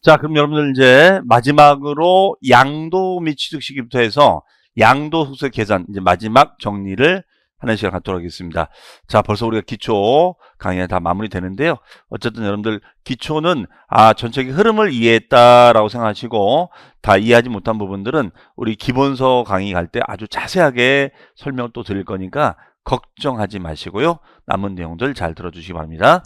자, 그럼 여러분들 이제 마지막으로 양도 및 취득 시기부터 해서 양도 속세 계산 이제 마지막 정리를 하는 시간 갖도록 하겠습니다. 자, 벌써 우리가 기초 강의가 다 마무리되는데요. 어쨌든 여러분들 기초는 전체적인 흐름을 이해했다라고 생각하시고 다 이해하지 못한 부분들은 우리 기본서 강의 갈 때 아주 자세하게 설명을 또 드릴 거니까 걱정하지 마시고요. 남은 내용들 잘 들어주시기 바랍니다.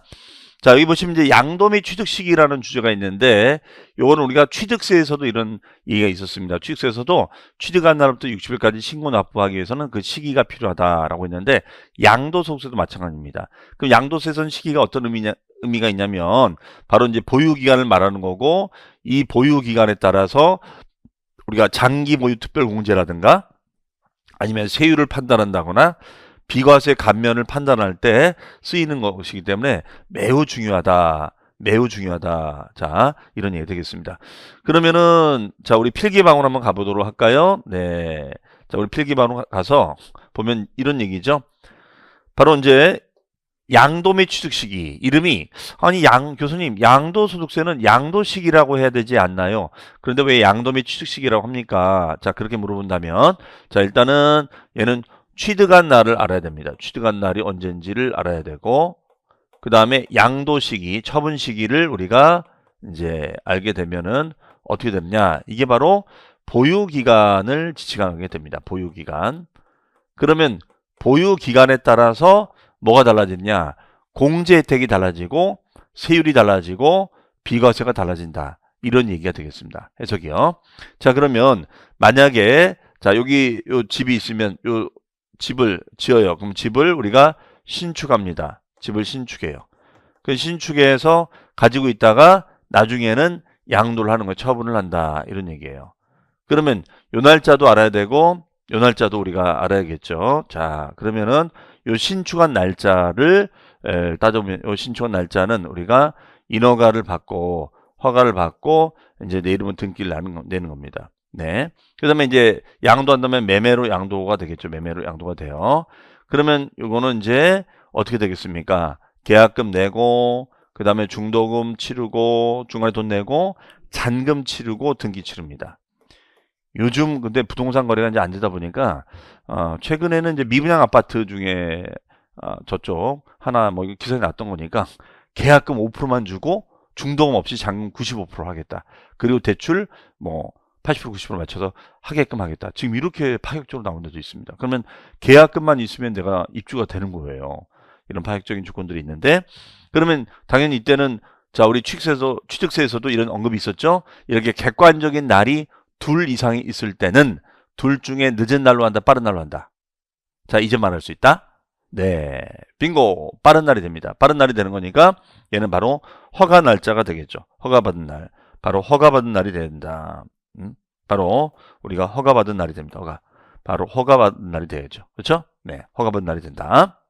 자, 여기 보시면 이제 양도 및 취득 시기라는 주제가 있는데, 요거는 우리가 취득세에서도 이런 얘기가 있었습니다. 취득세에서도 취득한 날부터 60일까지 신고 납부하기 위해서는 그 시기가 필요하다라고 했는데, 양도소득세도 마찬가지입니다. 그럼 양도세에서는 시기가 어떤 의미가 있냐면, 바로 이제 보유기간을 말하는 거고, 이 보유기간에 따라서 우리가 장기 보유 특별공제라든가, 아니면 세율을 판단한다거나, 비과세 감면을 판단할 때 쓰이는 것이기 때문에 매우 중요하다. 매우 중요하다. 자, 이런 얘기 되겠습니다. 그러면은, 자, 우리 필기방울 한번 가보도록 할까요? 네. 자, 우리 필기방울 가서 보면 이런 얘기죠. 바로 이제 양도 및 취득 시기. 이름이, 아니, 교수님, 양도소득세는 양도시기라고 해야 되지 않나요? 그런데 왜 양도 및 취득 시기라고 합니까? 자, 그렇게 물어본다면, 자, 일단은 얘는 취득한 날을 알아야 됩니다. 취득한 날이 언제인지를 알아야 되고, 그 다음에 양도 시기, 처분 시기를 우리가 이제 알게 되면은 어떻게 되느냐? 이게 바로 보유 기간을 지칭하게 됩니다. 보유 기간. 그러면 보유 기간에 따라서 뭐가 달라지냐? 공제 혜택이 달라지고, 세율이 달라지고, 비과세가 달라진다. 이런 얘기가 되겠습니다. 해석이요. 자, 그러면 만약에 자, 여기 요 집이 있으면 요 집을 지어요. 그럼 집을 우리가 신축합니다. 집을 신축해요. 그 신축해서 가지고 있다가 나중에는 양도를 하는 거예요. 처분을 한다. 이런 얘기예요. 그러면 요 날짜도 알아야 되고 요 날짜도 우리가 알아야겠죠. 자, 그러면은 요 신축한 날짜를 따져보면 요 신축한 날짜는 우리가 인허가를 받고 허가를 받고 이제 내 이름은 등기를 내는 겁니다. 네. 그 다음에 이제 양도한다면 매매로 양도가 되겠죠. 매매로 양도가 돼요. 그러면 이거는 이제 어떻게 되겠습니까? 계약금 내고, 그 다음에 중도금 치르고, 중간에 돈 내고, 잔금 치르고, 등기 치릅니다. 요즘 근데 부동산 거래가 이제 안 되다 보니까, 최근에는 이제 미분양 아파트 중에, 저쪽 하나 뭐 기사에 났던 거니까, 계약금 5%만 주고, 중도금 없이 잔금 95% 하겠다. 그리고 대출 뭐 80% 90% 맞춰서 하게끔 하겠다. 지금 이렇게 파격적으로 나온 데도 있습니다. 그러면 계약금만 있으면 내가 입주가 되는 거예요. 이런 파격적인 조건들이 있는데, 그러면 당연히 이때는 자, 우리 취득세에서도 이런 언급이 있었죠. 이렇게 객관적인 날이 둘 이상이 있을 때는 둘 중에 늦은 날로 한다, 빠른 날로 한다. 자, 이제 말할 수 있다. 네, 빙고. 빠른 날이 됩니다. 빠른 날이 되는 거니까 얘는 바로 허가 날짜가 되겠죠. 허가받은 날. 바로 허가받은 날이 된다. 바로 우리가 허가받은 날이 됩니다. 바로 허가받은 날이 되겠죠. 그렇죠? 네, 허가받은 날이 된다.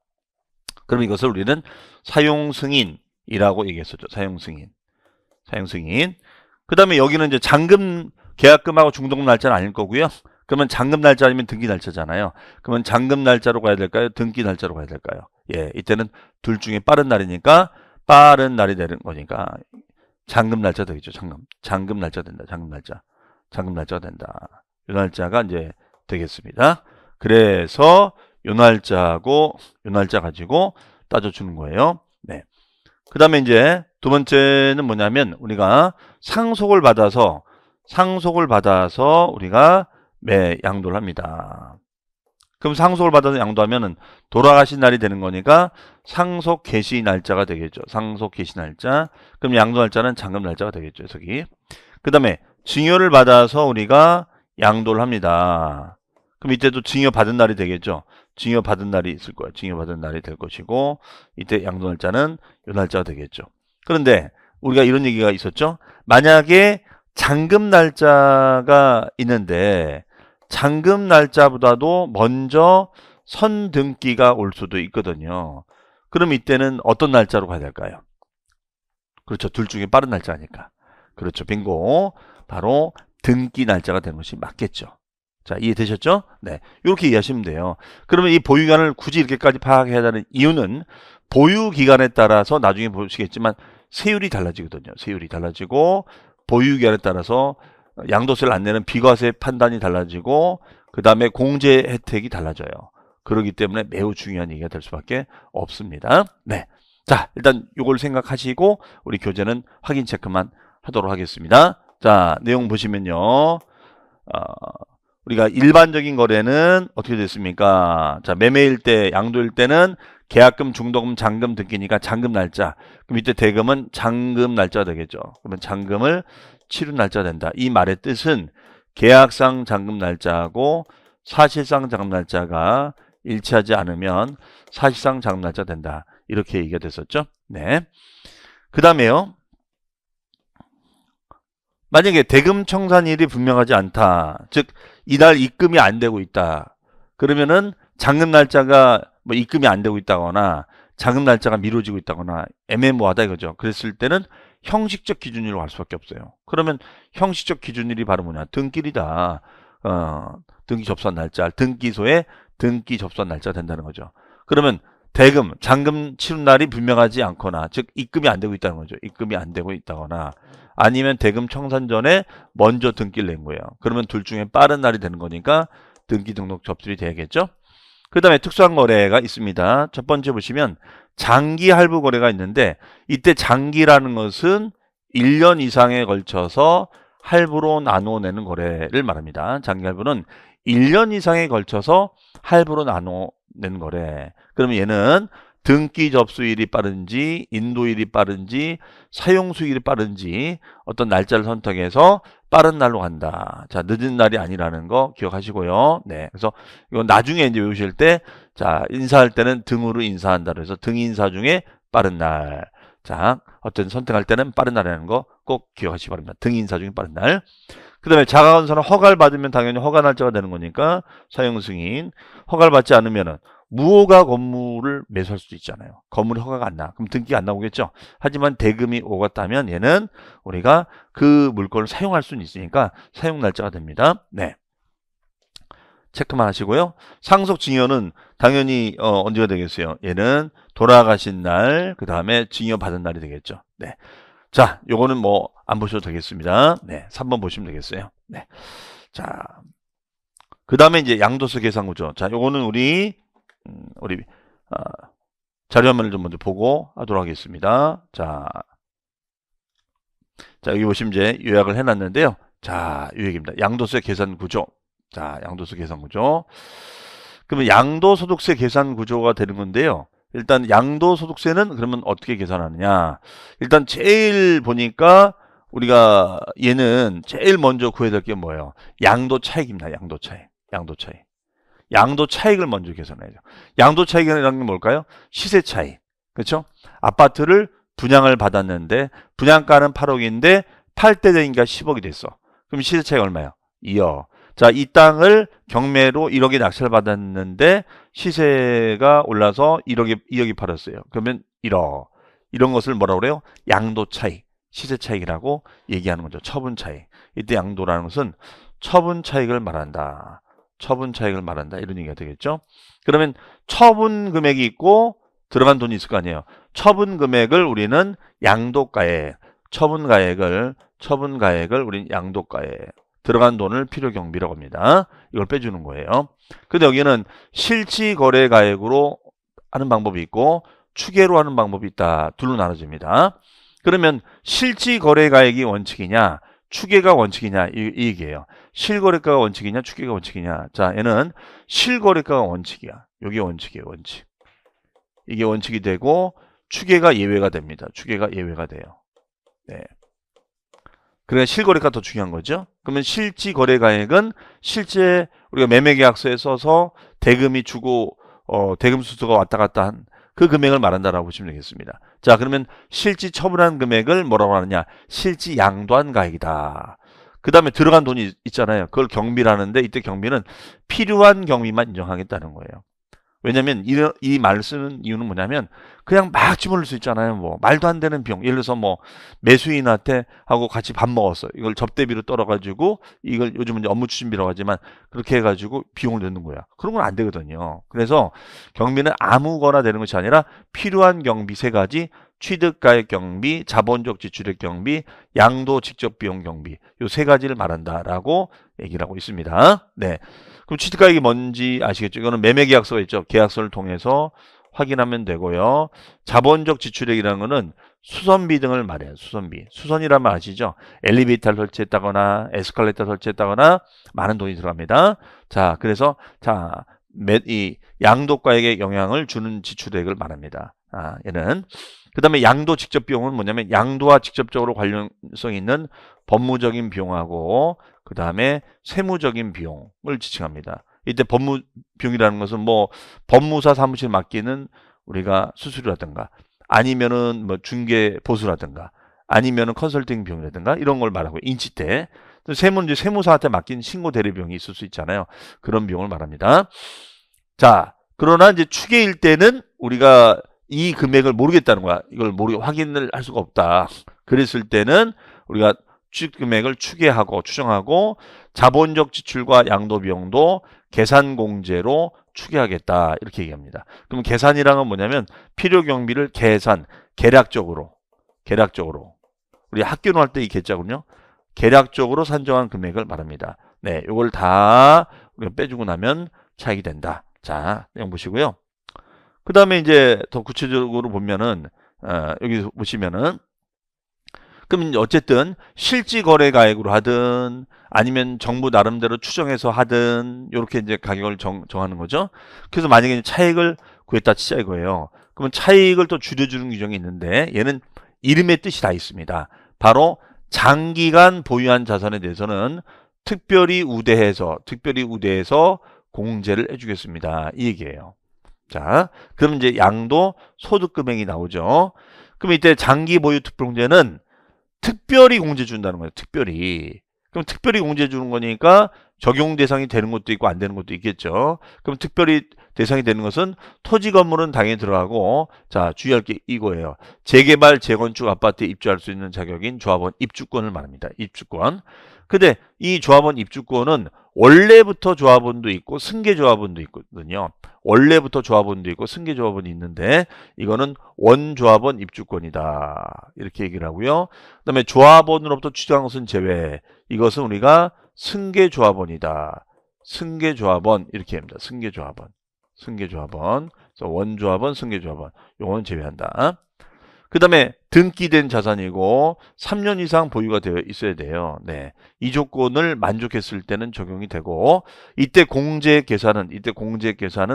그럼 이것을 우리는 사용승인이라고 얘기했었죠. 사용승인. 그 다음에 여기는 이제 잔금, 계약금하고 중도금 날짜는 아닐 거고요. 그러면 잔금 날짜 아니면 등기 날짜잖아요. 그러면 잔금 날짜로 가야 될까요? 등기 날짜로 가야 될까요? 예, 이때는 둘 중에 빠른 날이니까 빠른 날이 되는 거니까 잔금 날짜 되겠죠. 잔금 날짜 된다. 잔금 날짜가 된다. 요 날짜가 이제 되겠습니다. 그래서 요 날짜하고 요 날짜 가지고 따져주는 거예요. 네. 그 다음에 이제 두 번째는 뭐냐면 우리가 상속을 받아서 우리가 양도를 합니다. 그럼 상속을 받아서 양도하면은 돌아가신 날이 되는 거니까 상속 개시 날짜가 되겠죠. 상속 개시 날짜. 그럼 양도 날짜는 잔금 날짜가 되겠죠. 저기. 그 다음에 증여를 받아서 우리가 양도를 합니다. 그럼 이때도 증여 받은 날이 되겠죠. 증여 받은 날이 있을 거예요. 증여 받은 날이 될 것이고 이때 양도 날짜는 이 날짜가 되겠죠. 그런데 우리가 이런 얘기가 있었죠. 만약에 잔금 날짜가 있는데 잔금 날짜보다도 먼저 선등기가 올 수도 있거든요. 그럼 이때는 어떤 날짜로 가야 될까요? 그렇죠. 둘 중에 빠른 날짜니까. 그렇죠. 빙고. 바로 등기 날짜가 되는 것이 맞겠죠. 자, 이해되셨죠? 네. 이렇게 이해하시면 돼요. 그러면 이 보유기간을 굳이 이렇게까지 파악해야 하는 이유는 보유기간에 따라서 나중에 보시겠지만 세율이 달라지거든요. 세율이 달라지고 보유기한에 따라서 양도세를 안 내는 비과세 판단이 달라지고 그 다음에 공제 혜택이 달라져요. 그렇기 때문에 매우 중요한 얘기가 될 수밖에 없습니다. 네, 자 일단 이걸 생각하시고 우리 교재는 확인 체크만 하도록 하겠습니다. 자 내용 보시면요. 우리가 일반적인 거래는 어떻게 됐습니까? 자 매매일 때 양도일 때는 계약금, 중도금, 잔금 등기니까 잔금 날짜. 그럼 이때 대금은 잔금 날짜가 되겠죠. 그러면 잔금을 치른 날짜가 된다. 이 말의 뜻은 계약상 잔금 날짜하고 사실상 잔금 날짜가 일치하지 않으면 사실상 잔금 날짜가 된다. 이렇게 얘기가 됐었죠. 네. 그 다음에요. 만약에 대금 청산일이 분명하지 않다. 즉 이날 입금이 안 되고 있다. 그러면은 잔금 날짜가 뭐 입금이 안 되고 있다거나 잔금 날짜가 미뤄지고 있다거나 애매모호하다 이거죠. 그랬을 때는 형식적 기준일로 갈 수밖에 없어요. 그러면 형식적 기준일이 바로 뭐냐? 등기일이다. 등기 접수한 날짜, 등기소에 등기 접수한 날짜가 된다는 거죠. 그러면 대금, 잔금 치른 날이 분명하지 않거나 즉 입금이 안 되고 있다는 거죠. 입금이 안 되고 있다거나 아니면 대금 청산 전에 먼저 등기를 낸 거예요. 그러면 둘 중에 빠른 날이 되는 거니까 등기 등록 접수이 돼야겠죠. 그 다음에 특수한 거래가 있습니다. 첫 번째 보시면 장기 할부 거래가 있는데 이때 장기라는 것은 1년 이상에 걸쳐서 할부로 나누어내는 거래를 말합니다. 장기 할부는 1년 이상에 걸쳐서 할부로 나누어내는 거래. 그러면 얘는 등기 접수일이 빠른지 인도일이 빠른지 사용수일이 빠른지 어떤 날짜를 선택해서 빠른 날로 간다. 자, 늦은 날이 아니라는 거 기억하시고요. 네, 그래서 이건 나중에 이제 외우실 때, 자, 인사할 때는 등으로 인사한다. 그래서 등인사 중에 빠른 날. 자, 어떤 선택할 때는 빠른 날이라는 거 꼭 기억하시기 바랍니다. 등인사 중에 빠른 날. 그 다음에 자가건설은 허가를 받으면 당연히 허가 날짜가 되는 거니까 사용 승인. 허가를 받지 않으면은 무허가 건물을 매수할 수도 있잖아요. 건물이 허가가 안 나. 그럼 등기가 안 나오겠죠. 하지만 대금이 오갔다면 얘는 우리가 그 물건을 사용할 수는 있으니까 사용 날짜가 됩니다. 네. 체크만 하시고요. 상속 증여는 당연히 언제가 되겠어요? 얘는 돌아가신 날, 그 다음에 증여 받은 날이 되겠죠. 네. 자, 요거는 뭐 안 보셔도 되겠습니다. 네. 3번 보시면 되겠어요. 네. 자, 그 다음에 이제 양도세 계산 구조. 자, 요거는 우리 자료 화면을 좀 먼저 보고 하도록 하겠습니다. 자, 여기 보시면 이제 요약을 해놨는데요. 자, 이 얘기입니다. 양도세 계산 구조. 자, 양도세 계산 구조. 그러면 양도소득세 계산 구조가 되는 건데요. 일단 양도소득세는 그러면 어떻게 계산하느냐. 일단 제일 보니까 우리가 얘는 제일 먼저 구해야 될 게 뭐예요? 양도 차익입니다. 양도 차익. 양도 차익. 양도 차익을 먼저 계산해야죠. 양도 차익이라는 게 뭘까요? 시세 차익. 그렇죠? 아파트를 분양을 받았는데 분양가는 8억인데 팔 때 되니까 10억이 됐어. 그럼 시세 차익 얼마예요? 2억. 자, 이 땅을 경매로 1억에 낙찰 받았는데 시세가 올라서 2억이 팔았어요. 그러면 1억. 이런 것을 뭐라고 그래요? 양도 차익, 시세 차익이라고 얘기하는 거죠. 처분 차익. 이때 양도라는 것은 처분 차익을 말한다. 처분 차익을 말한다. 이런 얘기가 되겠죠. 그러면 처분 금액이 있고 들어간 돈이 있을 거 아니에요. 처분 금액을 우리는 양도가액, 처분 가액을 우리는 양도가액, 들어간 돈을 필요경비라고 합니다. 이걸 빼주는 거예요. 근데 여기는 실지거래가액으로 하는 방법이 있고 추계로 하는 방법이 있다. 둘로 나눠집니다. 그러면 실지거래가액이 원칙이냐 추계가 원칙이냐 이 얘기예요. 실거래가가 원칙이냐 추계가 원칙이냐. 자, 얘는 실거래가가 원칙이야. 이게 원칙이에요. 원칙. 이게 원칙이 되고 추계가 예외가 됩니다. 추계가 예외가 돼요. 네. 그러니까 실거래가 더 중요한 거죠. 그러면 실지거래가액은 실제 우리가 매매계약서에 써서 대금이 주고 대금 수수가 왔다 갔다 한 그 금액을 말한다라고 보시면 되겠습니다. 자, 그러면 실지 처분한 금액을 뭐라고 하느냐? 실지 양도한 가액이다. 그 다음에 들어간 돈이 있잖아요. 그걸 경비라는데 이때 경비는 필요한 경비만 인정하겠다는 거예요. 왜냐면 이 말을 쓰는 이유는 뭐냐면 그냥 막 집어넣을 수 있잖아요. 뭐 말도 안 되는 비용. 예를 들어서 뭐 매수인한테 하고 같이 밥 먹었어. 이걸 접대비로 떨어가지고 이걸 요즘은 이제 업무 추진비라고 하지만 그렇게 해가지고 비용을 넣는 거야. 그런 건 안 되거든요. 그래서 경비는 아무거나 되는 것이 아니라 필요한 경비 세 가지 취득가액 경비, 자본적 지출액 경비, 양도 직접 비용 경비 요 세 가지를 말한다라고 얘기를 하고 있습니다. 네. 그럼 취득가액이 뭔지 아시겠죠? 이거는 매매계약서가 있죠. 계약서를 통해서 확인하면 되고요. 자본적 지출액이라는 거는 수선비 등을 말해요. 수선비. 수선이라면 아시죠? 엘리베이터를 설치했다거나 에스컬레이터 설치했다거나 많은 돈이 들어갑니다. 자, 그래서 이 양도가액에 영향을 주는 지출액을 말합니다. 얘는 그 다음에 양도 직접 비용은 뭐냐면 양도와 직접적으로 관련성 있는 법무적인 비용하고 그 다음에 세무적인 비용을 지칭합니다. 이때 법무 비용이라는 것은 뭐 법무사 사무실 맡기는 우리가 수수료라든가 아니면은 뭐 중개 보수라든가 아니면은 컨설팅 비용이라든가 이런 걸 말하고 인치 때 세무는 이제 세무사한테 맡긴 신고 대리 비용이 있을 수 있잖아요. 그런 비용을 말합니다. 자, 그러나 이제 추계일 때는 우리가 이 금액을 모르겠다는 거야. 이걸 확인을 할 수가 없다. 그랬을 때는 우리가 금액을 추계하고 추정하고 자본적 지출과 양도 비용도 계산 공제로 추계하겠다. 이렇게 얘기합니다. 그럼 계산이란 건 뭐냐면 필요 경비를 계략적으로 우리 학교는 할 때 이 계자군요. 계략적으로 산정한 금액을 말합니다. 네, 이걸 다 우리가 빼주고 나면 차익이 된다. 자, 내용 보시고요. 그 다음에 이제 더 구체적으로 보면은 여기 보시면은 그럼 어쨌든 실지 거래 가액으로 하든 아니면 정부 나름대로 추정해서 하든 이렇게 이제 가격을 정하는 거죠. 그래서 만약에 차익을 구했다 치자 이거예요. 그러면 차익을 또 줄여주는 규정이 있는데 얘는 이름의 뜻이 다 있습니다. 바로 장기간 보유한 자산에 대해서는 특별히 우대해서 공제를 해주겠습니다. 이 얘기예요. 자, 그럼 이제 양도 소득 금액이 나오죠. 그럼 이때 장기 보유 특별공제는 특별히 공제 준다는 거예요. 특별히. 그럼 특별히 공제 주는 거니까 적용 대상이 되는 것도 있고 안 되는 것도 있겠죠. 그럼 특별히 대상이 되는 것은 토지 건물은 당연히 들어가고 자, 주의할 게 이거예요. 재개발, 재건축 아파트에 입주할 수 있는 자격인 조합원 입주권을 말합니다. 입주권. 근데 이 조합원 입주권은 원래부터 조합원도 있고 승계 조합원도 있거든요. 원래부터 조합원도 있고 승계 조합원이 있는데 이거는 원조합원 입주권이다. 이렇게 얘기를 하고요. 그다음에 조합원으로부터 취득한 것은 제외. 이것은 우리가 승계 조합원이다. 승계 조합원 이렇게 합니다. 승계 조합원. 그래서 원조합원, 승계 조합원. 요거는 제외한다. 그 다음에 등기된 자산이고 3년 이상 보유가 되어 있어야 돼요. 네. 이 조건을 만족했을 때는 적용이 되고 이때 공제액 계산은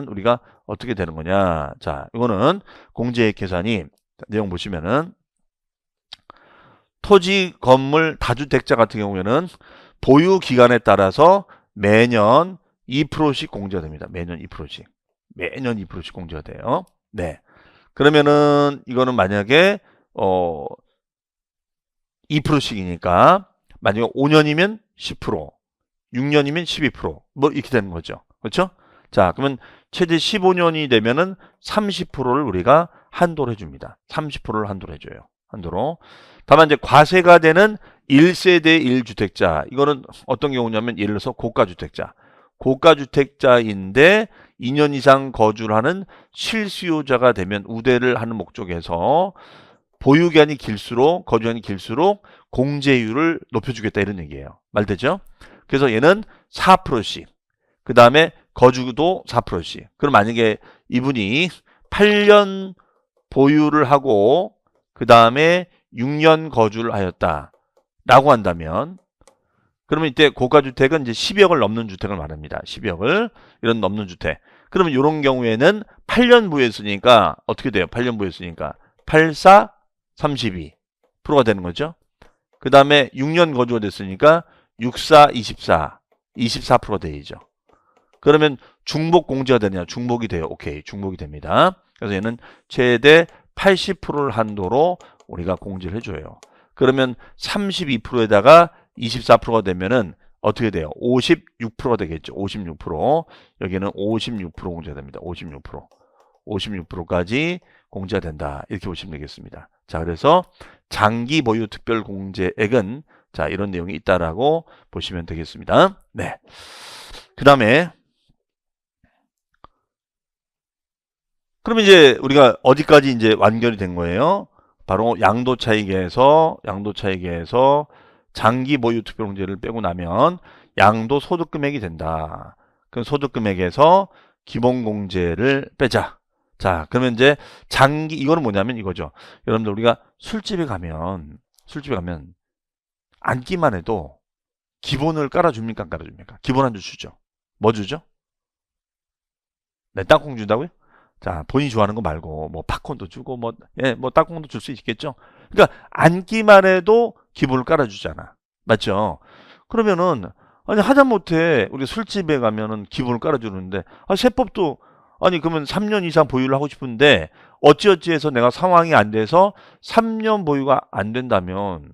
우리가 어떻게 되는 거냐. 자, 이거는 공제액 계산이 내용 보시면은 토지 건물 다주택자 같은 경우에는 보유 기간에 따라서 매년 2%씩 공제가 됩니다. 매년 2%씩 공제가 돼요. 네. 그러면은 이거는 만약에 2%씩이니까 만약에 5년이면 10%, 6년이면 12%뭐 이렇게 되는 거죠. 그렇죠? 자, 그러면 최대 15년이 되면은 30%를 우리가 한도로 해줍니다. 30%를 한도로 해줘요. 한도로. 다만 이제 과세가 되는 1세대 1주택자 이거는 어떤 경우냐면 예를 들어서 고가주택자인데 2년 이상 거주를 하는 실수요자가 되면 우대를 하는 목적에서 보유기간이 길수록 거주기간이 길수록 공제율을 높여주겠다 이런 얘기예요. 말되죠? 그래서 얘는 4%씩 그 다음에 거주도 4%씩 그럼 만약에 이분이 8년 보유를 하고 그 다음에 6년 거주를 하였다 라고 한다면 그러면 이때 고가주택은 이제 10억을 넘는 주택을 말합니다. 10억을 이런 넘는 주택. 그러면 이런 경우에는 8년 보유했으니까 어떻게 돼요? 8년 보유했으니까 8, 4, 32%가 되는 거죠. 그 다음에 6년 거주가 됐으니까 6, 4, 24%가 되죠. 그러면 중복 공제가 되냐? 중복이 돼요. 오케이. 중복이 됩니다. 그래서 얘는 최대 80%를 한도로 우리가 공제를 해줘요. 그러면 32%에다가 24%가 되면은 어떻게 돼요? 56%가 되겠죠. 56%. 여기는 56% 공제가 됩니다. 56%까지 공제가 된다. 이렇게 보시면 되겠습니다. 자, 그래서 장기 보유 특별 공제액은 자, 이런 내용이 있다라고 보시면 되겠습니다. 네. 그다음에 그러면 이제 우리가 어디까지 이제 완결이 된 거예요? 바로 양도차익에서 장기 보유 투표용지를 빼고 나면 양도소득금액이 된다. 그럼 소득금액에서 기본공제를 빼자. 자, 그러면 이제 이거는 뭐냐면 이거죠. 여러분들 우리가 술집에 가면 앉기만 해도 기본을 깔아줍니까? 안 깔아줍니까? 기본 안주 주죠. 뭐 주죠? 네, 땅콩 준다고요? 자, 본인이 좋아하는 거 말고 뭐 팝콘도 주고 뭐 땅콩도 줄 수 있겠죠. 그러니까 앉기만 해도 기본을 깔아주잖아. 맞죠? 그러면은 아니 하다못해 우리 술집에 가면은 기본을 깔아주는데 세법도 아니 그러면 3년 이상 보유를 하고 싶은데 어찌어찌해서 내가 상황이 안 돼서 3년 보유가 안 된다면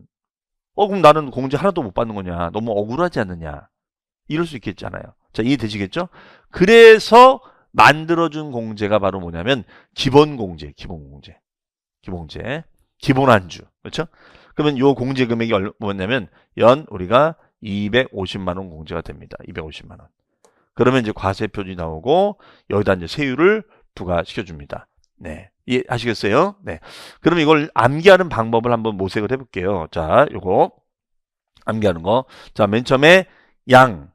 그럼 나는 공제 하나도 못 받는 거냐? 너무 억울하지 않느냐? 이럴 수 있겠잖아요. 자, 이해되시겠죠? 그래서 만들어준 공제가 바로 뭐냐면 기본공제, 기본안주. 그렇죠? 그러면 요 공제 금액이 뭐냐면 우리가 250만 원 공제가 됩니다. 250만 원. 그러면 이제 과세 표준이 나오고 여기다 이제 세율을 부과시켜 줍니다. 네. 이해하시겠어요? 네. 그럼 이걸 암기하는 방법을 한번 모색을 해 볼게요. 자, 요거 암기하는 거. 자, 맨 처음에 양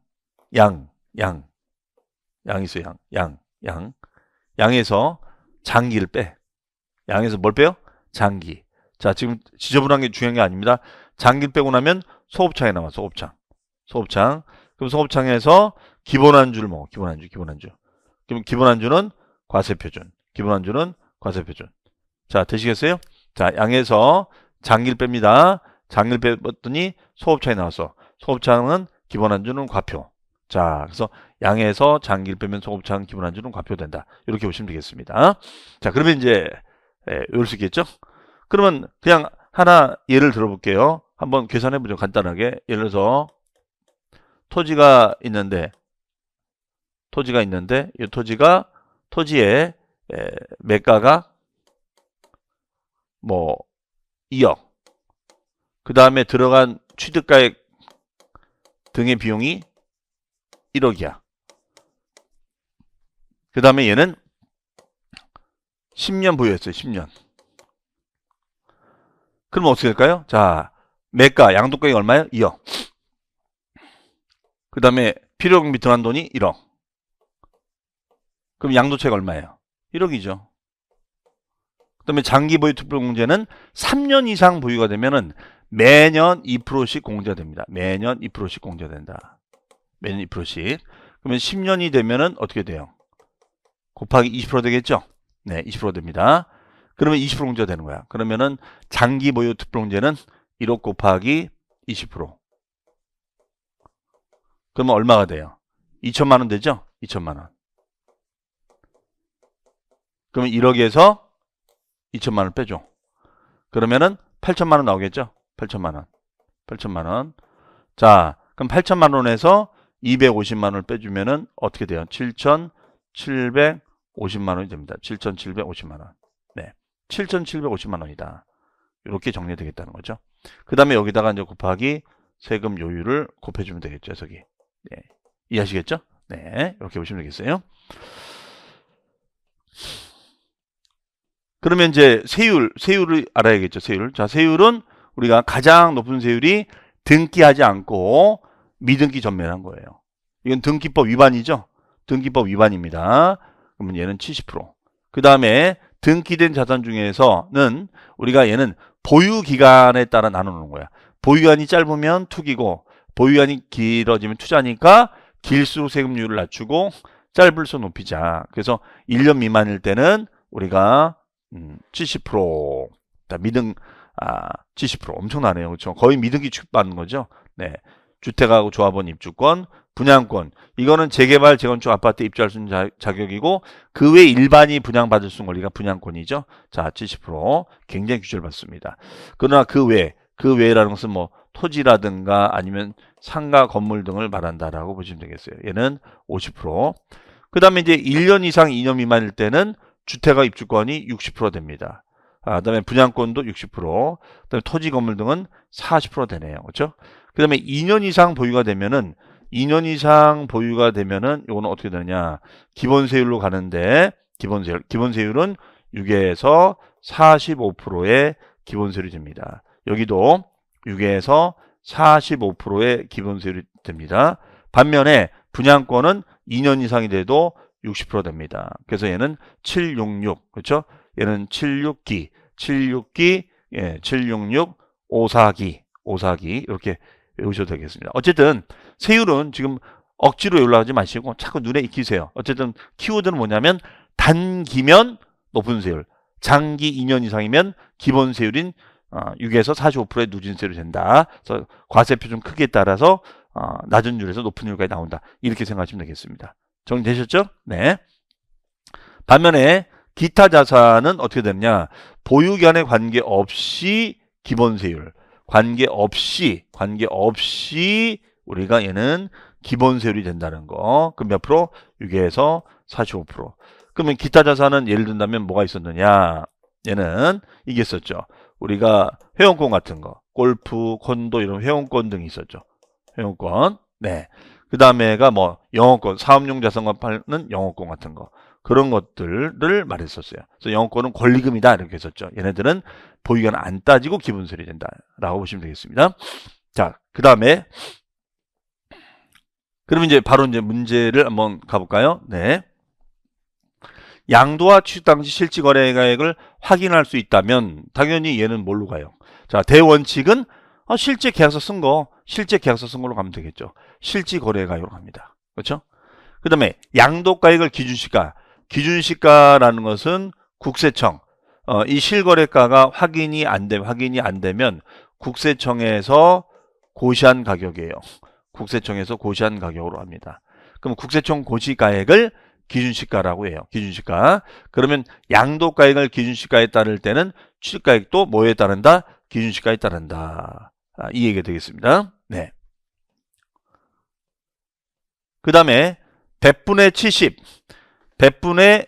있어요. 양에서 장기를 빼. 양에서 뭘 빼요? 장기. 자, 지금 지저분한 게 중요한 게 아닙니다. 장기를 빼고 나면 소곱창에 나와. 소곱창. 그럼 소곱창에서 기본안주를 먹어. 기본안주. 그럼 기본안주는 과세표준. 자, 되시겠어요? 자, 양에서 장기를 뺍니다. 장기를 뺐더니 소곱창이 나왔어. 소곱창은 기본안주는 과표. 자, 그래서 양에서 장기를 빼면 소곱창 기본안주는 과표된다. 이렇게 보시면 되겠습니다. 자, 그러면 이제 외울 수 있겠죠? 그러면 그냥 하나 예를 들어볼게요. 한번 계산해보죠. 간단하게. 예를 들어서 토지가 있는데 이 토지의 매가가 뭐 2억. 그 다음에 들어간 취득가액 등의 비용이 1억이야. 그 다음에 얘는 10년 보유했어요. 10년. 그럼 어떻게 될까요? 자, 매가, 양도가액이 얼마예요? 2억. 그 다음에 필요금비 들어간 돈이 1억. 그럼 양도차익 얼마예요? 1억이죠. 그 다음에 장기 보유 투표공제는 3년 이상 보유가 되면은 매년 2%씩 공제가 됩니다. 매년 2%씩 공제가 된다. 매년 2%씩. 그러면 10년이 되면은 어떻게 돼요? 곱하기 20% 되겠죠? 네, 20% 됩니다. 그러면 20% 공제가 되는 거야. 그러면은 장기 보유 투표공제는 1억 곱하기 20%. 그러면 얼마가 돼요? 2천만 원 되죠? 2천만 원. 그러면 1억에서 2천만 원 빼줘. 그러면은 8천만 원 나오겠죠? 8천만 원. 자, 그럼 8천만 원에서 250만 원을 빼주면은 어떻게 돼요? 7,750만 원이 됩니다. 7,750만 원. 네. 7,750만 원이다. 이렇게 정리되겠다는 거죠. 그 다음에 여기다가 이제 곱하기 세금 요율을 곱해주면 되겠죠, 저기. 네. 이해하시겠죠? 네. 이렇게 보시면 되겠어요. 그러면 이제 세율을 알아야겠죠, 세율. 자, 세율은 우리가 가장 높은 세율이 등기하지 않고 미등기 전매한 거예요. 이건 등기법 위반이죠? 등기법 위반입니다. 그러면 얘는 70%. 그 다음에 등기된 자산 중에서는 우리가 얘는 보유 기간에 따라 나누는 거야. 보유기간이 짧으면 투기고 보유기간이 길어지면 투자니까 길수록 세금률을 낮추고 짧을수록 높이자. 그래서 1년 미만일 때는 우리가 70%. 미등 70% 엄청나네요. 그렇죠? 거의 미등기 취급받는 거죠. 네. 주택하고 조합원 입주권, 분양권. 이거는 재개발, 재건축 아파트 입주할 수 있는 자격이고 그 외 일반이 분양받을 수 있는 권리가 분양권이죠. 자, 70% 굉장히 규제를 받습니다. 그러나 그 외라는 것은 뭐 토지라든가 아니면 상가, 건물 등을 말한다라고 보시면 되겠어요. 얘는 50%. 그 다음에 이제 1년 이상 2년 미만일 때는 주택과 입주권이 60% 됩니다. 그 다음에 분양권도 60%, 그 다음에 토지 건물 등은 40% 되네요. 그렇죠? 그 다음에 2년 이상 보유가 되면은 이거는 어떻게 되느냐? 기본세율로 가는데 기본세율은 6에서 45%의 기본세율이 됩니다. 여기도 6에서 45%의 기본세율이 됩니다. 반면에 분양권은 2년 이상이 돼도 60% 됩니다. 그래서 얘는 766, 그렇죠? 얘는 76기, 76기, 예, 766, 54기, 54기 이렇게 외우셔도 되겠습니다. 어쨌든 세율은 지금 억지로 올라가지 마시고 자꾸 눈에 익히세요. 어쨌든 키워드는 뭐냐면 단기면 높은 세율, 장기 2년 이상이면 기본 세율인 6에서 45%의 누진세율이 된다. 그래서 과세표 좀 크기에 따라서 낮은 율에서 높은 율까지 나온다. 이렇게 생각하시면 되겠습니다. 정리되셨죠? 네. 반면에 기타 자산은 어떻게 되느냐? 보유기간에 관계없이 기본세율, 관계없이 우리가 얘는 기본세율이 된다는 거. 그럼 몇 프로? 6에서 45%. 그러면 기타 자산은 예를 든다면 뭐가 있었느냐? 얘는 이게 있었죠. 우리가 회원권 같은 거, 골프, 콘도 이런 회원권 등이 있었죠. 회원권. 네. 그 다음에가 뭐 영어권, 사업용 자산권 파는 영어권 같은 거. 그런 것들을 말했었어요. 그래서 영어권은 권리금이다 이렇게 했었죠. 얘네들은 보유기간 안 따지고 기본세율이 된다라고 보시면 되겠습니다. 자, 그 다음에 그러면 이제 바로 이제 문제를 한번 가볼까요? 네. 양도와 취득 당시 실질 거래 가액을 확인할 수 있다면 당연히 얘는 뭘로 가요? 자, 대원칙은 실제 계약서 쓴 걸로 가면 되겠죠. 실질 거래 가액으로 갑니다. 그렇죠? 그 다음에 양도가액을 기준시가라는 것은 국세청, 이 실거래가가 확인이 안 되면 국세청에서 고시한 가격이에요. 국세청에서 고시한 가격으로 합니다. 그럼 국세청 고시가액을 기준시가라고 해요. 기준시가. 그러면 양도가액을 기준시가에 따를 때는 취득가액도 뭐에 따른다? 기준시가에 따른다. 이 얘기가 되겠습니다. 네. 그 다음에 배분의 70. 배분의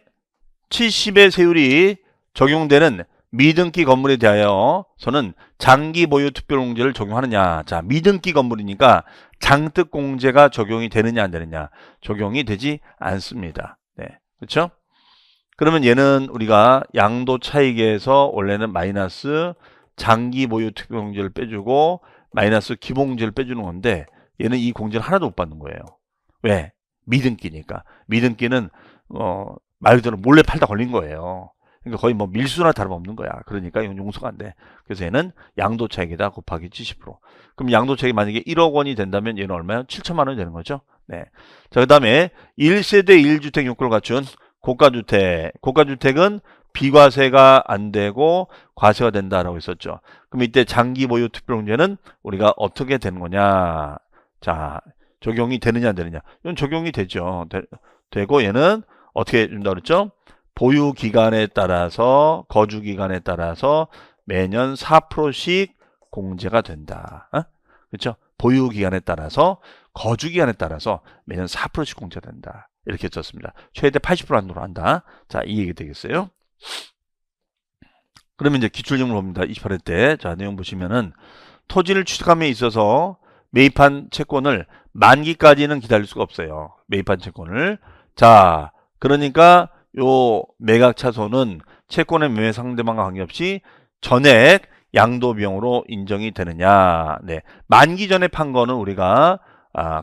70의 세율이 적용되는 미등기 건물에 대하여서는 장기 보유 특별공제를 적용하느냐. 자, 미등기 건물이니까 장특공제가 적용이 되느냐 안 되느냐. 적용이 되지 않습니다. 네, 그렇죠? 그러면 얘는 우리가 양도 차익에서 원래는 마이너스 장기 보유 특별공제를 빼주고 마이너스 기본공제를 빼주는 건데 얘는 이 공제를 하나도 못 받는 거예요. 왜? 미등기니까. 미등기는 말 그대로 몰래 팔다 걸린 거예요. 그러니까 거의 뭐 밀수나 다름없는 거야. 그러니까 이건 용서가 안 돼. 그래서 얘는 양도차익에다 곱하기 70%. 그럼 양도차익이 만약에 1억 원이 된다면 얘는 얼마요? 7천만 원이 되는 거죠. 네. 자, 그 다음에 1세대 1주택 요건을 갖춘 고가주택. 고가주택은 비과세가 안 되고 과세가 된다라고 했었죠. 그럼 이때 장기 보유 특별공제는 우리가 어떻게 되는 거냐? 자, 적용이 되느냐 안 되느냐? 이건 적용이 되죠. 되고 얘는 어떻게 준다 그랬죠? 보유 기간에 따라서 거주 기간에 따라서 매년 4%씩 공제가 된다. 그렇죠? 보유 기간에 따라서 거주 기간에 따라서 매년 4%씩 공제가 된다. 이렇게 썼습니다. 최대 80% 안으로 한다. 자, 이 얘기 되겠어요. 그러면 이제 기출질문 봅니다. 28회 때. 자, 내용 보시면은 토지를 취득함에 있어서 매입한 채권을 만기까지는 기다릴 수가 없어요. 매입한 채권을. 자, 그러니까 요 매각 차손은 채권의 매매 상대방과 관계없이 전액 양도 비용으로 인정이 되느냐. 네. 만기 전에 판 거는 우리가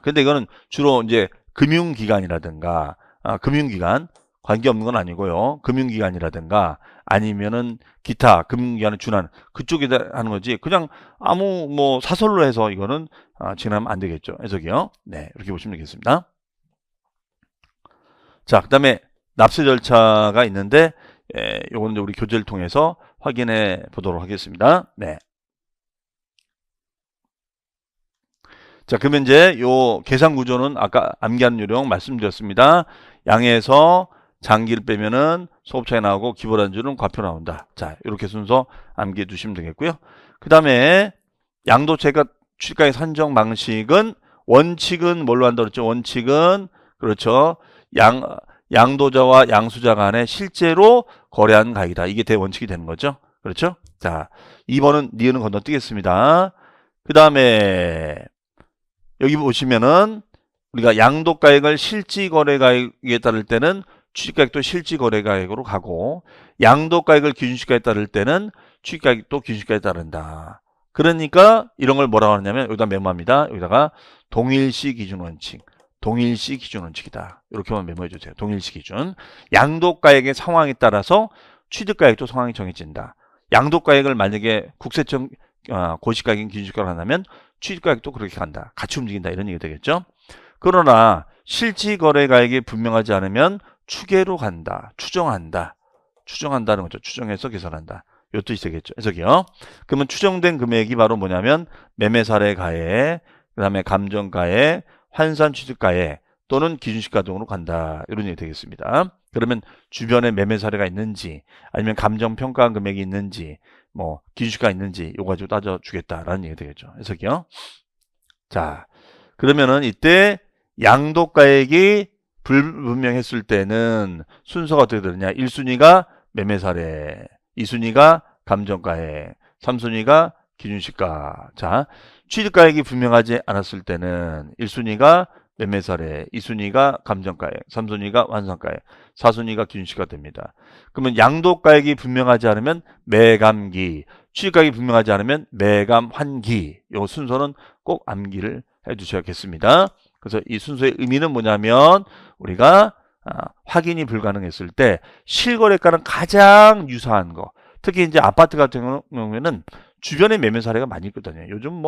근데 이거는 주로 이제 금융기관이라든가 금융기관 관계없는 건 아니고요. 금융기관이라든가 아니면은 기타 금융기관을 준하는 그쪽에 하는 거지. 그냥 아무 뭐 사설로 해서 이거는 진행하면 안 되겠죠. 해석이요. 네. 이렇게 보시면 되겠습니다. 자, 그 다음에 납세 절차가 있는데 요거는 우리 교재를 통해서 확인해 보도록 하겠습니다. 네. 자, 그러면 이제 요 계산 구조는 아까 암기하는 요령 말씀드렸습니다. 양에서 장기를 빼면은 소급차이 나오고 기본안주는 과표 나온다. 자, 이렇게 순서 암기해 두시면 되겠고요. 그 다음에 양도채가 취득가액 산정 방식은 원칙은 뭘로 한다고 그랬죠? 원칙은 그렇죠. 양도자와 양수자 간에 실제로 거래한 가액이다. 이게 대원칙이 되는 거죠. 그렇죠? 자, 2번은 니은은 건너뛰겠습니다. 그 다음에 여기 보시면은 우리가 양도가액을 실질거래가액에 따를 때는 취득가액도 실질거래가액으로 가고 양도가액을 기준시가에 따를 때는 취득가액도 기준시가에 따른다. 그러니까 이런 걸 뭐라고 하냐면 여기다 메모합니다. 여기다가 동일시 기준원칙. 동일시 기준원칙이다. 이렇게만 메모해 주세요. 동일시 기준. 양도가액의 상황에 따라서 취득가액도 상황이 정해진다. 양도가액을 만약에 국세청 고시가액인 기준시가로 한다면 취득가액도 그렇게 간다. 같이 움직인다. 이런 얘기 되겠죠. 그러나 실질거래가액이 분명하지 않으면 추계로 간다. 추정한다. 추정한다는 거죠. 추정해서 계산한다. 요 뜻이 되겠죠. 해석이요. 그러면 추정된 금액이 바로 뭐냐면 매매사례가액, 그 다음에 감정가액, 환산취득가액 또는 기준시가 등으로 간다. 이런 얘기 되겠습니다. 그러면 주변에 매매사례가 있는지 아니면 감정평가 금액이 있는지 뭐 기준시가 있는지 이거 가지고 따져주겠다라는 얘기 되겠죠. 해석이요. 자, 그러면은 이때 양도가액이 불분명했을 때는 순서가 어떻게 되느냐. 1순위가 매매사례, 2순위가 감정가액, 3순위가 기준시가. 자, 취득가액이 분명하지 않았을 때는 1순위가 매매사례, 2순위가 감정가액, 3순위가 환산가액, 4순위가 기준시가 됩니다. 그러면 양도가액이 분명하지 않으면 매감기, 취득가액이 분명하지 않으면 매감환기. 이 순서는 꼭 암기를 해두셔야겠습니다. 그래서 이 순서의 의미는 뭐냐면 우리가 확인이 불가능했을 때 실거래가는 가장 유사한 거. 특히 이제 아파트 같은 경우에는 주변에 매매 사례가 많이 있거든요. 요즘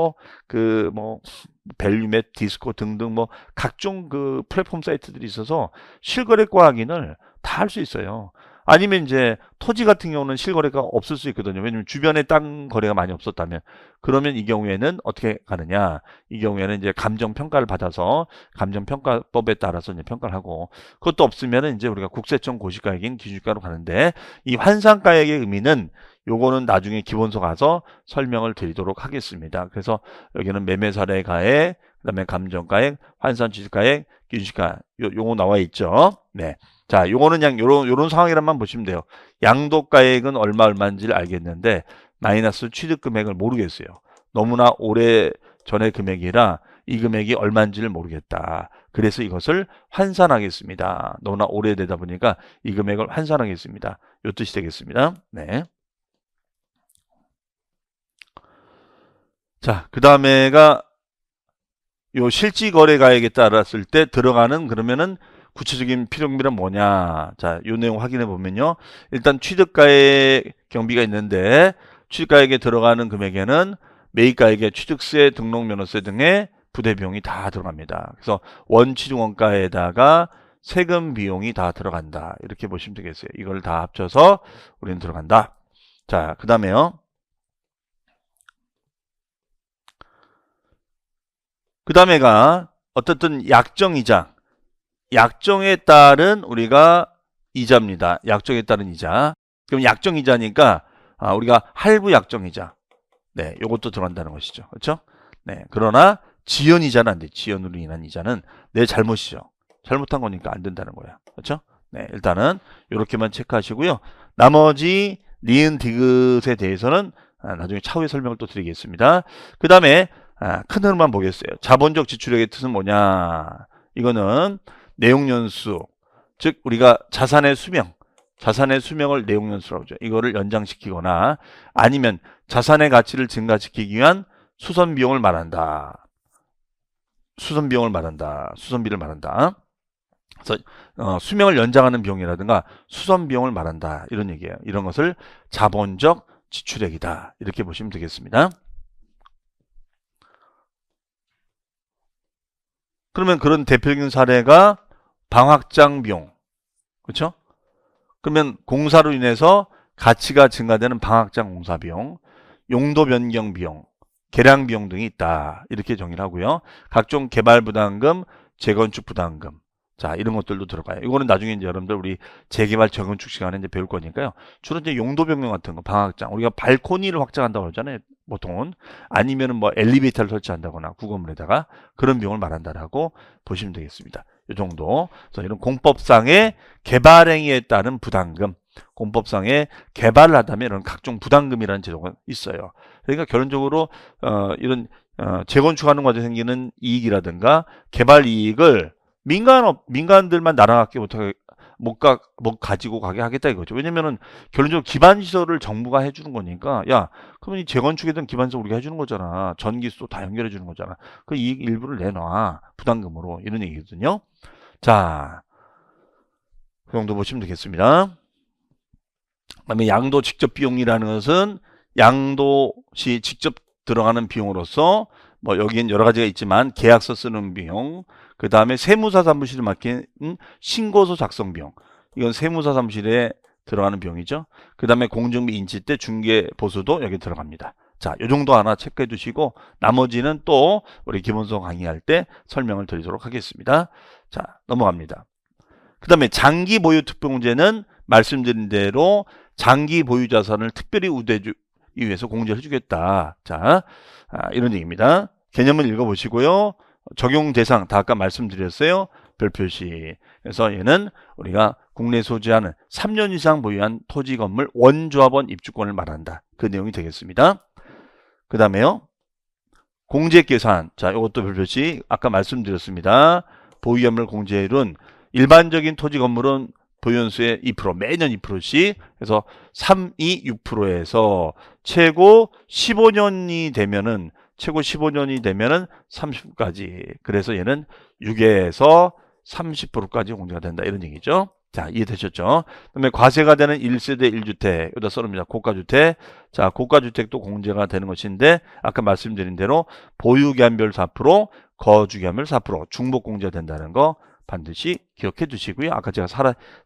밸류맵, 디스코 등등 각종 그 플랫폼 사이트들이 있어서 실거래가 확인을 다 할 수 있어요. 아니면 이제 토지 같은 경우는 실거래가 없을 수 있거든요. 왜냐면 주변에 땅 거래가 많이 없었다면. 그러면 이 경우에는 어떻게 가느냐. 이 경우에는 이제 감정평가를 받아서 감정평가법에 따라서 이제 평가를 하고, 그것도 없으면 이제 우리가 국세청 고시가액인 기준가로 가는데, 이 환산가액의 의미는 요거는 나중에 기본서 가서 설명을 드리도록 하겠습니다. 그래서 여기는 매매사례가액, 그 다음에 감정가액, 환산취득가액, 기준시가 요거 나와 있죠. 네. 자, 요거는 그냥 요런 상황이란만 보시면 돼요. 양도가액은 얼마인지를 알겠는데 마이너스 취득금액을 모르겠어요. 너무나 오래 전의 금액이라 이 금액이 얼마인지를 모르겠다. 그래서 이것을 환산하겠습니다. 너무나 오래되다 보니까 이 금액을 환산하겠습니다. 요 뜻이 되겠습니다. 네. 자, 그 다음에가 요 실지거래가액에 따랐을 때 들어가는 그러면은 구체적인 필요금비는 뭐냐. 자, 요 내용 확인해 보면요. 일단 취득가액 경비가 있는데 취득가액에 들어가는 금액에는 매입가액에 취득세, 등록면허세 등의 부대비용이 다 들어갑니다. 그래서 원취득원가에다가 세금 비용이 다 들어간다. 이렇게 보시면 되겠어요. 이걸 다 합쳐서 우리는 들어간다. 자, 그 다음에요. 그 다음에가 어떻든 약정이자. 약정에 따른 우리가 이자입니다. 약정에 따른 이자. 그럼 약정이자니까 우리가 할부 약정이자. 네, 요것도 들어간다는 것이죠. 그렇죠? 네. 그러나 지연이자는 안 돼. 지연으로 인한 이자는 내 잘못이죠. 잘못한 거니까 안 된다는 거야. 그렇죠? 네, 일단은 이렇게만 체크하시고요. 나머지 니은 디귿에 대해서는 나중에 차후에 설명을 또 드리겠습니다. 그 다음에 큰 흐름만 보겠어요. 자본적 지출액의 뜻은 뭐냐? 이거는 내용연수, 즉 우리가 자산의 수명을 내용연수라고 하죠. 이거를 연장시키거나 아니면 자산의 가치를 증가시키기 위한 수선비용을 말한다. 수선비를 말한다. 그래서 수명을 연장하는 비용이라든가 수선비용을 말한다. 이런 얘기예요. 이런 것을 자본적 지출액이다. 이렇게 보시면 되겠습니다. 그러면 그런 대표적인 사례가 방확장 비용. 그렇죠? 그러면 공사로 인해서 가치가 증가되는 방확장 공사 비용, 용도 변경 비용, 개량 비용 등이 있다. 이렇게 정의를 하고요. 각종 개발 부담금, 재건축 부담금. 자, 이런 것들도 들어가요. 이거는 나중에 이제 여러분들 우리 재개발 재건축 시간에 이제 배울 거니까요. 주로 이제 용도 변경 같은 거, 방확장. 우리가 발코니를 확장한다고 그러잖아요. 보통은. 아니면은 엘리베이터를 설치한다거나 구건물에다가 그런 비용을 말한다라고 보시면 되겠습니다. 이 정도. 그래서 이런 공법상의 개발 행위에 따른 부담금, 공법상의 개발을 하다면 이런 각종 부담금이라는 제도가 있어요. 그러니까 결론적으로 이런 재건축하는 과정에 생기는 이익이라든가 개발 이익을 민간들만 날아가게 못하게 못 가지고 가게 하겠다 이거죠. 왜냐면은 결론적으로 기반시설을 정부가 해주는 거니까, 야, 그러면 이 재건축이든 기반시설 우리가 해주는 거잖아. 전기수 다 연결해 주는 거잖아. 그 이익 일부를 내놔. 부담금으로. 이런 얘기거든요. 자, 그 정도 보시면 되겠습니다. 그다음에 양도 직접 비용이라는 것은 양도시 직접 들어가는 비용으로서 뭐 여기엔 여러 가지가 있지만 계약서 쓰는 비용, 그 다음에 세무사 사무실을 맡긴 신고서 작성 비용, 이건 세무사 사무실에 들어가는 비용이죠. 그 다음에 공정비 인치 때 중개 보수도 여기 들어갑니다. 자, 요 정도 하나 체크해 두시고 나머지는 또 우리 기본서 강의할 때 설명을 드리도록 하겠습니다. 자, 넘어갑니다. 그 다음에 장기 보유 특별공제는 말씀드린 대로 장기 보유 자산을 특별히 우대하기 위해서 공제를 해주겠다. 자, 이런 얘기입니다. 개념을 읽어보시고요. 적용 대상 다 아까 말씀드렸어요. 별표시. 그래서 얘는 우리가 국내 소지하는 3년 이상 보유한 토지 건물 원조합원 입주권을 말한다. 그 내용이 되겠습니다. 그 다음에요. 공제액 계산. 자, 이것도 별표시. 아까 말씀드렸습니다. 보유연물 공제율은 일반적인 토지 건물은 보유연수의 2%, 매년 2%씩, 그래서 3, 2, 6%에서 최고 15년이 되면은 30%까지. 그래서 얘는 6에서 30%까지 공제가 된다. 이런 얘기죠. 자, 이해되셨죠? 그다음에 과세가 되는 1세대 1주택, 여기다 써놓습니다. 고가주택. 자, 고가주택도 공제가 되는 것인데, 아까 말씀드린 대로 보유기한별 4%, 거주기한별 4%, 중복 공제가 된다는 거 반드시 기억해 두시고요. 아까 제가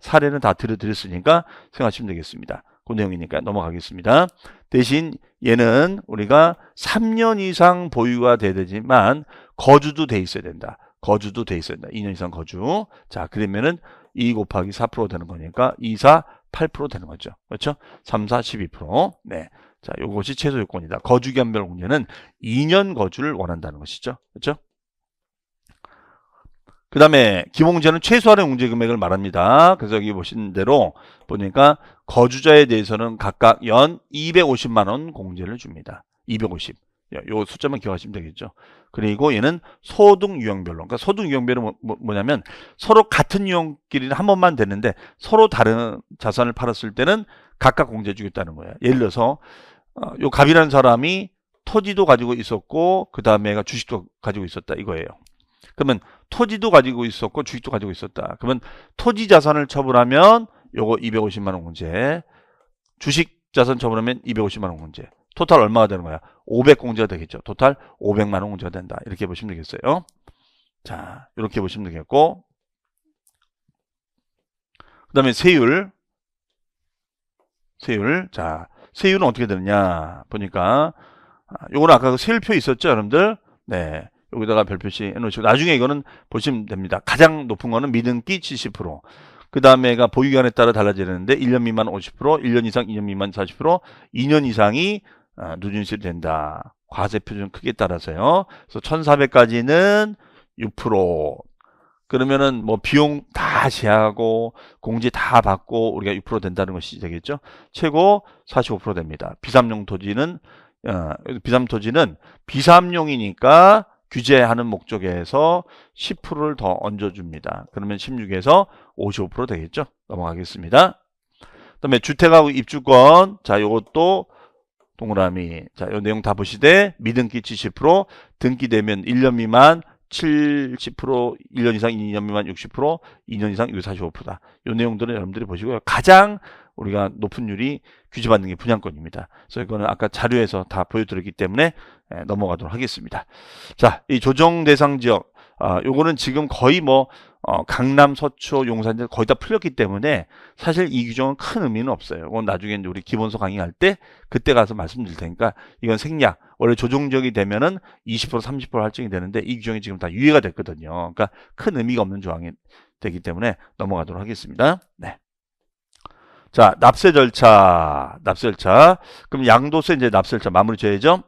사례는 다 들려드렸으니까 생각하시면 되겠습니다. 그 내용이니까 넘어가겠습니다. 대신 얘는 우리가 3년 이상 보유가 돼야 되지만 거주도 돼 있어야 된다. 거주도 돼 있어야 된다. 2년 이상 거주. 자, 그러면은 2 곱하기 4% 되는 거니까 2, 4, 8% 되는 거죠. 그렇죠? 3, 4, 12%. 네. 자, 요것이 최소 요건이다. 거주기한별 공제는 2년 거주를 원한다는 것이죠. 그렇죠? 그 다음에 기본공제는 최소한의 공제 금액을 말합니다. 그래서 여기 보신 대로 보니까 거주자에 대해서는 각각 연 250만 원 공제를 줍니다. 250. 요 숫자만 기억하시면 되겠죠. 그리고 얘는 소득 유형별로. 그러니까 소득 유형별은 뭐냐면 서로 같은 유형끼리는 한 번만 되는데 서로 다른 자산을 팔았을 때는 각각 공제 주겠다는 거예요. 예를 들어서 요 갑이라는 사람이 토지도 가지고 있었고 그 다음에 주식도 가지고 있었다 이거예요. 그러면 토지도 가지고 있었고 주식도 가지고 있었다. 그러면 토지 자산을 처분하면 요거 250만 원 공제, 주식 자산 처분하면 250만 원 공제. 토탈 얼마가 되는 거야? 500 공제가 되겠죠. 토탈 500만 원 공제가 된다. 이렇게 보시면 되겠어요. 자, 이렇게 보시면 되겠고, 그 다음에 세율. 자, 세율은 어떻게 되느냐 보니까 요거는 아까 그 세율표 있었죠, 여러분들? 네. 여기다가 별표시 해놓으시고 나중에 이거는 보시면 됩니다. 가장 높은 거는 미등기 70%, 그 다음에가 보유기간에 따라 달라지는데 1년 미만 50%, 1년 이상 2년 미만 40%, 2년 이상이 누진세율이 된다. 과세 표준 크기에 따라서요. 그래서 1,400까지는 6%. 그러면은 뭐 비용 다 제하고 공제 다 받고 우리가 6% 된다는 것이 되겠죠. 최고 45% 됩니다. 비삼용 토지는 비삼용이니까 규제하는 목적에서 10%를 더 얹어줍니다. 그러면 16에서 55% 되겠죠. 넘어가겠습니다. 그 다음에 주택하고 입주권. 자, 요것도 동그라미. 자, 요 내용 다 보시되 미등기 70%, 등기되면 1년 미만 70%, 1년 이상 2년 미만 60%, 2년 이상 45%다. 요 내용들은 여러분들이 보시고요. 가장 우리가 높은 율이 규제받는 게 분양권입니다. 그래서 이거는 아까 자료에서 다 보여드렸기 때문에 넘어가도록 하겠습니다. 자, 이 조정 대상 지역, 요거는 지금 거의 뭐 강남, 서초, 용산 거의 다 풀렸기 때문에 사실 이 규정은 큰 의미는 없어요. 이건 나중에 이제 우리 기본서 강의할 때 그때 가서 말씀드릴 테니까 이건 생략. 원래 조정 지역이 되면은 20% 30% 할증이 되는데 이 규정이 지금 다 유예가 됐거든요. 그러니까 큰 의미가 없는 조항이 되기 때문에 넘어가도록 하겠습니다. 네. 자, 납세 절차. 그럼 양도세 이제 납세 절차 마무리 줘야죠.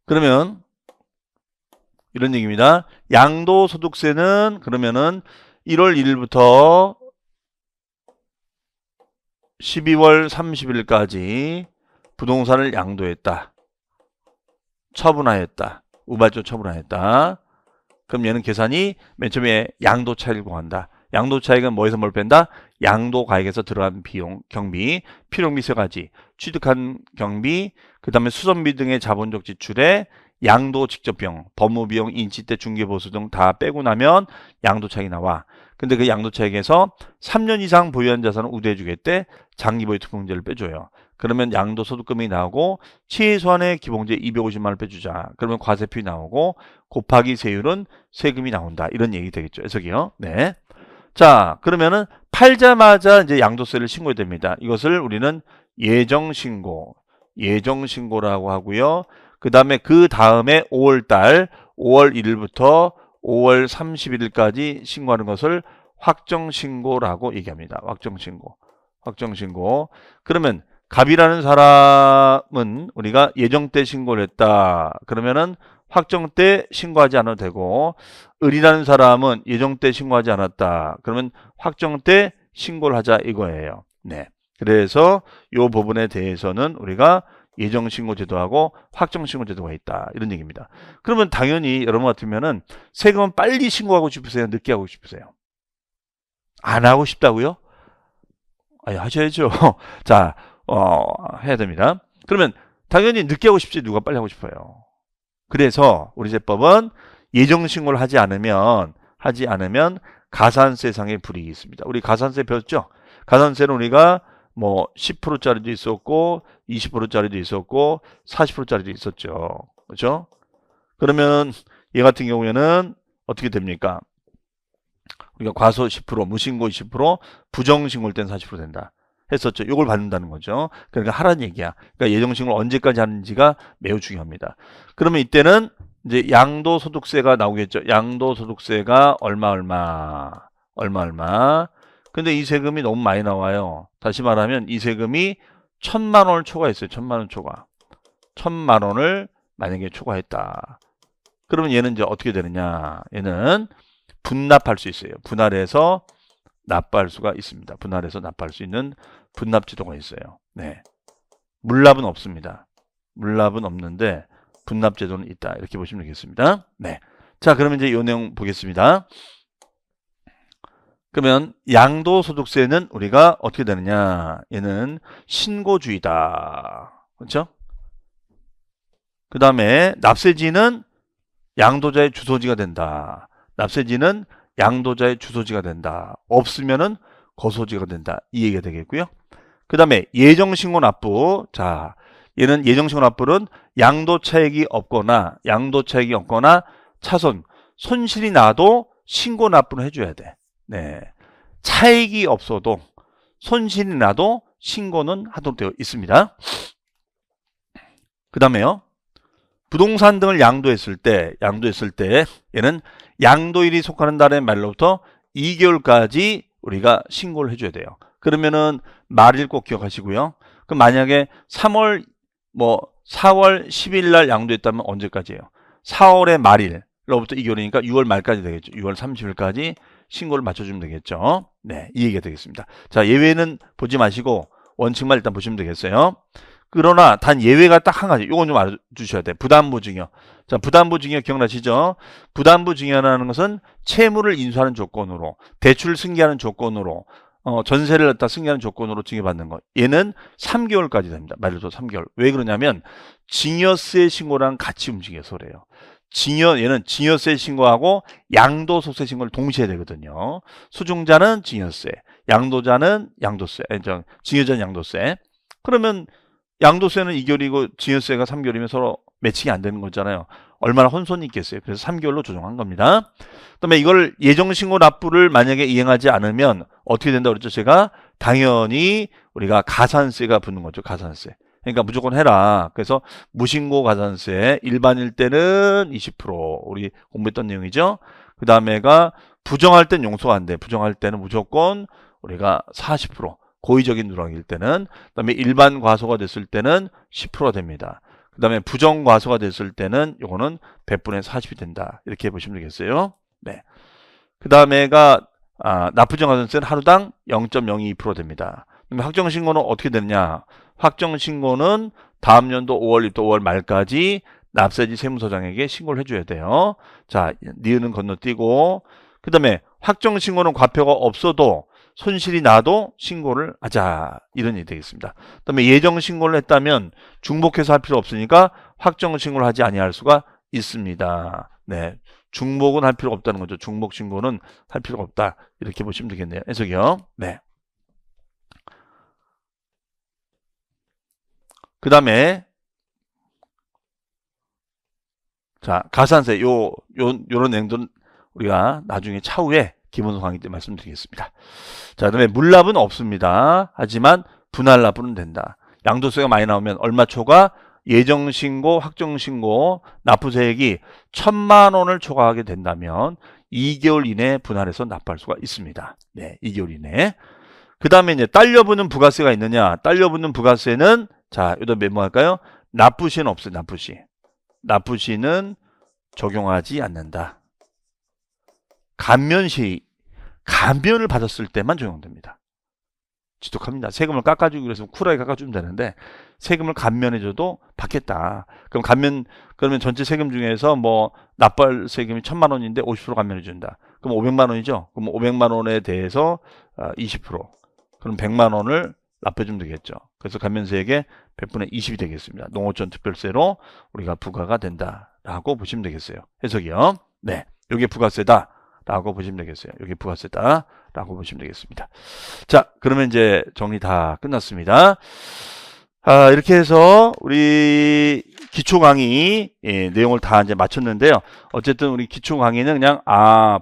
그러면 이런 얘기입니다. 양도소득세는 그러면은 1월 1일부터 12월 30일까지 부동산을 양도했다. 처분하였다. 우발적 처분하였다. 그럼 얘는 계산이 맨 처음에 양도 차익을 구한다. 양도 차익은 뭐에서 뭘 뺀다? 양도 가액에서 들어간 비용, 경비, 필요비 세 가지, 취득한 경비, 그 다음에 수선비 등의 자본적 지출에 양도 직접 비용, 법무 비용, 인치대, 중개보수 등 다 빼고 나면 양도 차익이 나와. 근데 그 양도 차익에서 3년 이상 보유한 자산을 우대해 주겠대. 장기 보유 특공제를 빼줘요. 그러면 양도 소득금이 나오고 최소한의 기본제 250만 원 빼주자. 그러면 과세표이 나오고 곱하기 세율은 세금이 나온다. 이런 얘기 되겠죠. 해석이요. 네. 자, 그러면은 팔자마자 이제 양도세를 신고해야 됩니다. 이것을 우리는 예정신고, 예정신고라고 하고요. 그 다음에 5월 달 5월 1일부터 5월 31일까지 신고하는 것을 확정신고라고 얘기합니다. 확정신고. 확정신고. 그러면 갑이라는 사람은 우리가 예정 때 신고를 했다. 그러면은 확정 때 신고하지 않아도 되고, 을이라는 사람은 예정 때 신고하지 않았다. 그러면 확정 때 신고를 하자 이거예요. 네. 그래서 이 부분에 대해서는 우리가 예정신고제도하고 확정신고제도가 있다. 이런 얘기입니다. 그러면 당연히 여러분 같으면은 세금은 빨리 신고하고 싶으세요? 늦게 하고 싶으세요? 안 하고 싶다고요? 아니, 하셔야죠. 자, 해야 됩니다. 그러면 당연히 늦게 하고 싶지 누가 빨리 하고 싶어요. 그래서 우리 제법은 예정신고를 하지 않으면 가산세상의 불이익이 있습니다. 우리 가산세 배웠죠? 가산세는 우리가 뭐 10%짜리도 있었고 20%짜리도 있었고 40%짜리도 있었죠. 그렇죠? 그러면 얘 같은 경우에는 어떻게 됩니까? 우리가 과소 10%, 무신고 20%, 부정신고일 땐 40% 된다. 했었죠. 이걸 받는다는 거죠. 그러니까 하라는 얘기야. 그러니까 예정신고를 언제까지 하는지가 매우 중요합니다. 그러면 이때는 이제 양도소득세가 나오겠죠. 양도소득세가 얼마. 근데 이 세금이 너무 많이 나와요. 다시 말하면 이 세금이 1,000만 원을 초과했어요. 1,000만 원 초과. 1,000만 원을 만약에 초과했다. 그러면 얘는 이제 어떻게 되느냐? 얘는 분납할 수 있어요. 분할해서 납부할 수가 있습니다. 분할해서 납부할 수 있는 분납제도가 있어요. 네. 물납은 없습니다. 물납은 없는데 분납제도는 있다. 이렇게 보시면 되겠습니다. 네. 자, 그러면 이제 이 내용 보겠습니다. 그러면 양도소득세는 우리가 어떻게 되느냐? 얘는 신고주의다. 그렇죠? 그 다음에 납세지는 양도자의 주소지가 된다. 납세지는 양도자의 주소지가 된다. 없으면은 거소지가 된다. 이 얘기가 되겠고요. 그 다음에 예정신고 납부. 자, 얘는 예정신고 납부는 양도 차익이 없거나 차손, 손실이 나도 신고 납부를 해줘야 돼. 네. 차익이 없어도 손실이 나도 신고는 하도록 되어 있습니다. 그 다음에요. 부동산 등을 양도했을 때 얘는 양도일이 속하는 달의 말로부터 2개월까지 우리가 신고를 해줘야 돼요. 그러면은 말일 꼭 기억하시고요. 그럼 만약에 4월 10일 날 양도했다면 언제까지예요? 4월의 말일로부터 2개월이니까 6월 말까지 되겠죠. 6월 30일까지 신고를 맞춰주면 되겠죠. 네, 이 얘기가 되겠습니다. 자, 예외는 보지 마시고 원칙만 일단 보시면 되겠어요. 그러나 단 예외가 딱 한 가지. 이건 좀 알아주셔야 돼요. 부담보증이요. 자, 부담보증이요. 기억나시죠? 부담보증이라는 것은 채무를 인수하는 조건으로, 대출을 승계하는 조건으로, 전세를 갖다 승계하는 조건으로 증여받는 것. 얘는 3개월까지 됩니다. 말 그대로 3개월. 왜 그러냐면 증여세 신고랑 같이 움직여서 그래요. 얘는 증여세 신고하고 양도소득세 신고를 동시에 되거든요. 수중자는 증여세, 양도자는 양도세, 증여자는 양도세. 그러면 양도세는 2개월이고 증여세가 3개월이면 서로 매칭이 안 되는 거잖아요. 얼마나 혼선이 있겠어요. 그래서 3개월로 조정한 겁니다. 그다음에 이걸 예정신고 납부를 만약에 이행하지 않으면 어떻게 된다고 그랬죠? 제가 당연히 우리가 가산세가 붙는 거죠. 가산세. 그러니까 무조건 해라. 그래서 무신고 가산세 일반일 때는 20% 우리 공부했던 내용이죠. 그 다음에가 부정할 땐 용서가 안 돼. 부정할 때는 무조건 우리가 40%. 고의적인 누락일 때는, 그 다음에 일반 과소가 됐을 때는 10%가 됩니다. 그 다음에 부정 과소가 됐을 때는 요거는 100분의 40이 된다. 이렇게 보시면 되겠어요. 네. 그 다음에가 납부정 가산세는 하루당 0.02% 됩니다. 그럼 확정신고는 어떻게 되느냐? 확정신고는 다음 연도 5월 5월 말까지 납세지 세무서장에게 신고를 해줘야 돼요. 자, 니은은 건너뛰고, 그 다음에 확정 신고는 과표가 없어도 손실이 나도 신고를 하자. 이런 일이 되겠습니다. 그다음에 예정 신고를 했다면 중복해서 할 필요 없으니까 확정 신고를 하지 아니할 수가 있습니다. 네. 중복은 할 필요가 없다는 거죠. 중복 신고는 할 필요가 없다. 이렇게 보시면 되겠네요. 해석이요. 네. 그 다음에 자, 가산세 요런 내용들은 우리가 나중에 차후에 기본소 강의 때 말씀드리겠습니다. 자, 그다음에 물납은 없습니다. 하지만 분할납부는 된다. 양도세가 많이 나오면 얼마 초과 예정신고, 확정신고, 납부세액이 1,000만 원을 초과하게 된다면 2개월 이내에 분할해서 납부할 수가 있습니다. 네, 2개월 이내에. 그 다음에 이제 딸려붙는 부가세가 있느냐? 딸려붙는 부가세는 자, 여기다 메모할까요? 납부시는 없어요. 납부시. 납부시는 적용하지 않는다. 감면을 받았을 때만 적용됩니다. 지독합니다. 세금을 깎아주기 위해서 쿨하게 깎아주면 되는데 세금을 감면해줘도 받겠다. 그러면 전체 세금 중에서 뭐 납부할 세금이 1,000만 원인데 50% 감면해준다. 그럼 500만 원이죠. 그럼 500만 원에 대해서 20%. 그럼 100만 원을 납부해주면 되겠죠. 그래서 감면세액의 100분의 20이 되겠습니다. 농어촌 특별세로 우리가 부과가 된다라고 보시면 되겠어요. 해석이요. 네, 이게 부가세다. 라고 보시면 되겠어요. 여기 부가세다 라고 보시면 되겠습니다. 자, 그러면 이제 정리 다 끝났습니다. 이렇게 해서 우리 기초 강의 내용을 다 이제 마쳤는데요. 어쨌든 우리 기초 강의는 그냥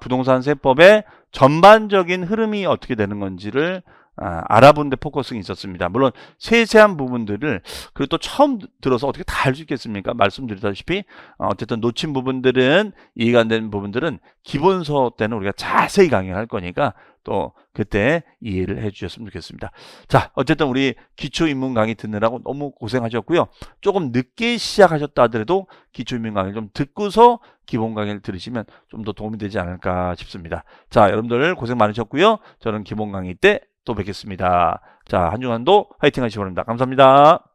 부동산 세법의 전반적인 흐름이 어떻게 되는 건지를 알아보는 데 포커스가 있었습니다. 물론 세세한 부분들을 그리고 또 처음 들어서 어떻게 다 알 수 있겠습니까? 말씀드렸다시피 어쨌든 놓친 부분들은 이해가 안 되는 부분들은 기본서 때는 우리가 자세히 강의할 거니까 또 그때 이해를 해 주셨으면 좋겠습니다. 자, 어쨌든 우리 기초인문 강의 듣느라고 너무 고생하셨고요. 조금 늦게 시작하셨다 하더라도 기초인문 강의를 좀 듣고서 기본 강의를 들으시면 좀 더 도움이 되지 않을까 싶습니다. 자, 여러분들 고생 많으셨고요. 저는 기본 강의 때 또 뵙겠습니다. 자, 한 주간도 화이팅 하시기 바랍니다. 감사합니다.